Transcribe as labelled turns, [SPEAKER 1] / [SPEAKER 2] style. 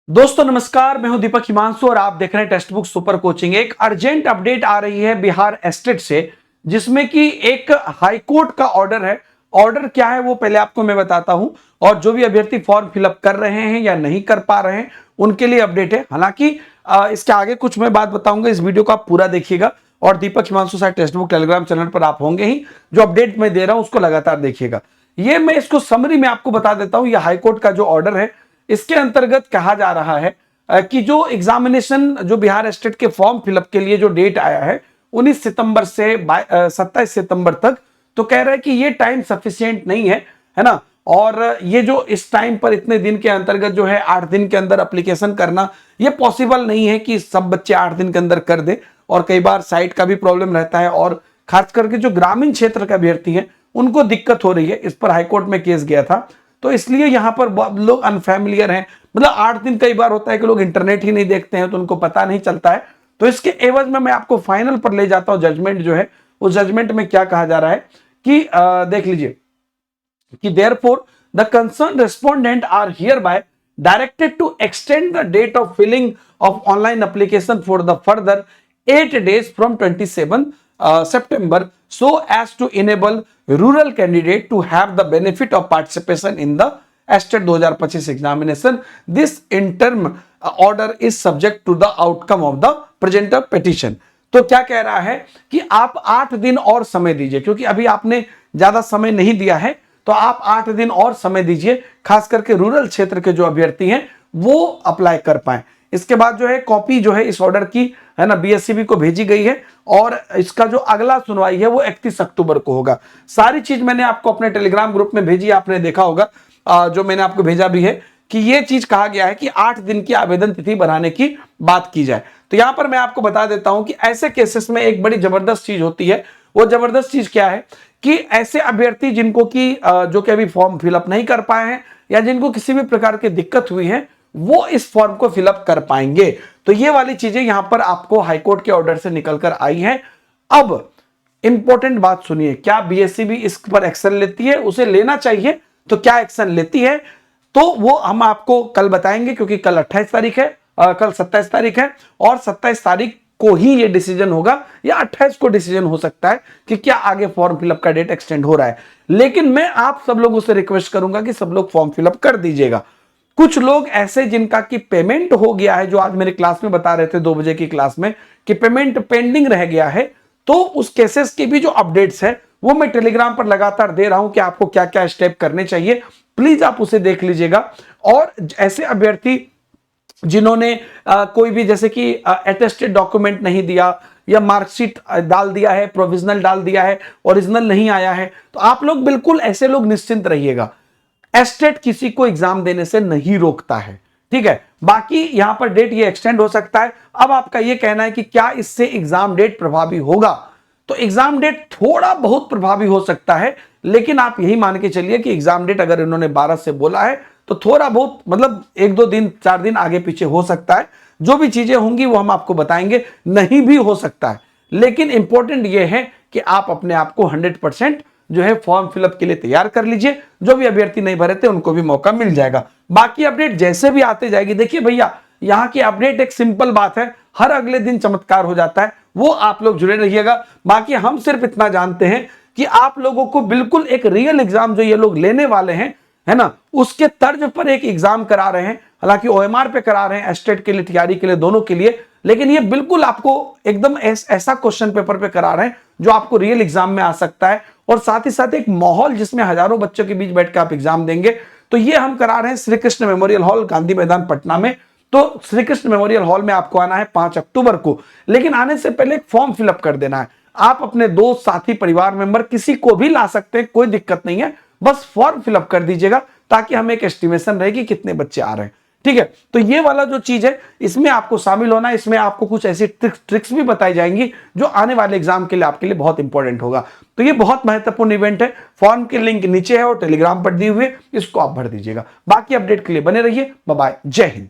[SPEAKER 1] दोस्तों नमस्कार, मैं हूं दीपक हिमांशु और आप देख रहे हैं टेक्स्ट बुक सुपर कोचिंग। एक अर्जेंट अपडेट आ रही है बिहार एस्टेट से, जिसमें कि एक हाई कोर्ट का ऑर्डर है। ऑर्डर क्या है वो पहले आपको मैं बताता हूं, और जो भी अभ्यर्थी फॉर्म फिलअप कर रहे हैं या नहीं कर पा रहे हैं उनके लिए अपडेट है। हालांकि इसके आगे कुछ मैं बात बताऊंगा, इस वीडियो को आप पूरा देखिएगा और दीपक हिमांशु साहब टेक्स्ट बुक टेलीग्राम चैनल पर आप होंगे ही, जो अपडेट मैं दे रहा हूं उसको लगातार देखिएगा। ये मैं इसको समरी में आपको बता देता हूं। यह हाईकोर्ट का जो ऑर्डर है, इसके अंतर्गत कहा जा रहा है कि जो एग्जामिनेशन जो बिहार एस्टेट के फॉर्म फिलअप के लिए जो डेट आया है 19 सितंबर से 27 सितंबर तक, तो कह रहा है कि ये टाइम सफिशिएंट नहीं है ना। और ये जो इस टाइम पर इतने दिन के अंतर्गत जो है 8 दिन के अंदर एप्लीकेशन करना, ये पॉसिबल नहीं है कि सब बच्चे 8 दिन के अंदर कर दे। और कई बार साइट का भी प्रॉब्लम रहता है, और खास करके जो ग्रामीण क्षेत्र के अभ्यर्थी हैं उनको दिक्कत हो रही है। इस पर हाईकोर्ट में केस गया था, तो इसलिए यहां पर लोग अनफैमिलियर हैं। मतलब 8 दिन कई बार होता है कि लोग इंटरनेट ही नहीं देखते हैं, तो उनको पता नहीं चलता है। तो इसके एवज में मैं आपको फाइनल पर ले जाता हूं। जजमेंट जो है, उस जजमेंट में क्या कहा जा रहा है कि देख लीजिए कि therefore the concerned respondent are hereby directed to extend the date of filling of online application for the further 8 days from 27 September, so as to enable rural candidate to have the benefit of participation in the estate 2025 examination. This interim order is subject to the outcome of the present petition. तो क्या कह रहा है कि आप 8 दिन और समय दीजिए, क्योंकि अभी आपने ज्यादा समय नहीं दिया है, तो आप 8 दिन और समय दीजिए, खास करके रूरल क्षेत्र के जो अभ्यर्थी हैं वो अप्लाई कर पाए। इसके बाद जो है कॉपी जो है इस ऑर्डर की है ना बीएससीबी को भेजी गई है, और इसका जो अगला सुनवाई है वो 31 अक्टूबर को होगा। सारी चीज मैंने आपको अपने टेलीग्राम ग्रुप में भेजी, आपने देखा होगा, जो मैंने आपको भेजा भी है कि ये चीज कहा गया है कि 8 दिन की आवेदन तिथि बढ़ाने की बात की जाए। तो यहां पर मैं आपको बता देता हूं कि ऐसे केसेस में एक बड़ी जबरदस्त चीज होती है। वो जबरदस्त चीज क्या है कि ऐसे अभ्यर्थी जिनको कि जो कि अभी फॉर्म फिलअप नहीं कर पाए हैं या जिनको किसी भी प्रकार की दिक्कत हुई है, वो इस फॉर्म को फिलअप कर पाएंगे। तो ये वाली चीजें यहां पर आपको हाईकोर्ट के ऑर्डर से निकलकर आई है। अब इंपॉर्टेंट बात सुनिए, क्या बीएससीबी इस पर एक्शन लेती है? उसे लेना चाहिए, तो क्या एक्शन लेती है तो वो हम आपको कल बताएंगे, क्योंकि कल 28 तारीख है, कल 27 तारीख है, और 27 तारीख को ही ये डिसीजन होगा, या 28 को डिसीजन हो सकता है कि क्या आगे फॉर्म फिलअप का डेट एक्सटेंड हो रहा है। लेकिन मैं आप सब लोगों से रिक्वेस्ट करूंगा कि सब लोग फॉर्म फिलअप कर दीजिएगा। कुछ लोग ऐसे जिनका कि पेमेंट हो गया है, जो आज मेरे क्लास में बता रहे थे 2 बजे की क्लास में कि पेमेंट पेंडिंग रह गया है, तो उस केसेस के भी जो अपडेट्स है वो मैं टेलीग्राम पर लगातार दे रहा हूं कि आपको क्या क्या स्टेप करने चाहिए। प्लीज आप उसे देख लीजिएगा। और ऐसे अभ्यर्थी जिन्होंने कोई भी जैसे कि अटेस्टेड डॉक्यूमेंट नहीं दिया, या मार्कशीट डाल दिया है, प्रोविजनल डाल दिया है, ओरिजिनल नहीं आया है, तो आप लोग बिल्कुल ऐसे लोग निश्चिंत रहिएगा। एस्टेट किसी को एग्जाम देने से नहीं रोकता है, ठीक है। बाकी यहां पर डेट ये एक्सटेंड हो सकता है। अब आपका ये कहना है कि क्या इससे एग्जाम डेट प्रभावी होगा? तो एग्जाम डेट थोड़ा बहुत प्रभावी हो सकता है, लेकिन आप यही मान के चलिए कि एग्जाम डेट अगर इन्होंने 12 से बोला है तो थोड़ा बहुत मतलब 1-2 दिन 4 दिन आगे पीछे हो सकता है। जो भी चीजें होंगी वो हम आपको बताएंगे, नहीं भी हो सकता है। लेकिन इंपॉर्टेंट ये है कि आप अपने आप को 100% जो है फॉर्म फिलअप के लिए तैयार कर लीजिए। जो भी अभ्यर्थी नहीं भरे थे उनको भी मौका मिल जाएगा। बाकी अपडेट जैसे भी आते जाएगी, देखिए भैया यहां की अपडेट एक सिंपल बात है, हर अगले दिन चमत्कार हो जाता है, वो आप लोग जुड़े रहिएगा। बाकी हम सिर्फ इतना जानते हैं कि आप लोगों को बिल्कुल एक रियल एग्जाम जो ये लोग लेने वाले हैं, है ना, उसके तर्ज पर एक एग्जाम करा रहे हैं। हालांकि ओएमआर पे करा रहे हैं, एस्टेट के लिए, टीआरई के लिए, दोनों के लिए, लेकिन ये बिल्कुल आपको एकदम ऐसा क्वेश्चन पेपर पे करा रहे हैं जो आपको रियल एग्जाम में आ सकता है, और साथ ही साथ एक माहौल जिसमें हजारों बच्चों के बीच बैठ कर आप एग्जाम देंगे। तो ये हम करा रहे हैं श्री कृष्ण मेमोरियल हॉल, गांधी मैदान, पटना में। तो श्री कृष्ण मेमोरियल हॉल में आपको आना है 5 अक्टूबर को, लेकिन आने से पहले एक फॉर्म फिलअप कर देना है। आप अपने दोस्त, साथी, परिवार मेंबर किसी को भी ला सकते हैं, कोई दिक्कत नहीं है, बस फॉर्म फिलअप कर दीजिएगा ताकि हमें एक एस्टिमेशन रहेगी कितने बच्चे आ रहे हैं, ठीक है। तो ये वाला जो चीज है इसमें आपको शामिल होना है। इसमें आपको कुछ ऐसी ट्रिक्स भी बताई जाएंगी जो आने वाले एग्जाम के लिए आपके लिए बहुत इंपॉर्टेंट होगा। तो ये बहुत महत्वपूर्ण इवेंट है। फॉर्म की लिंक नीचे है और टेलीग्राम पर दी हुई है, इसको आप भर दीजिएगा। बाकी अपडेट के लिए बने रहिए। बाय बाय, जय हिंद।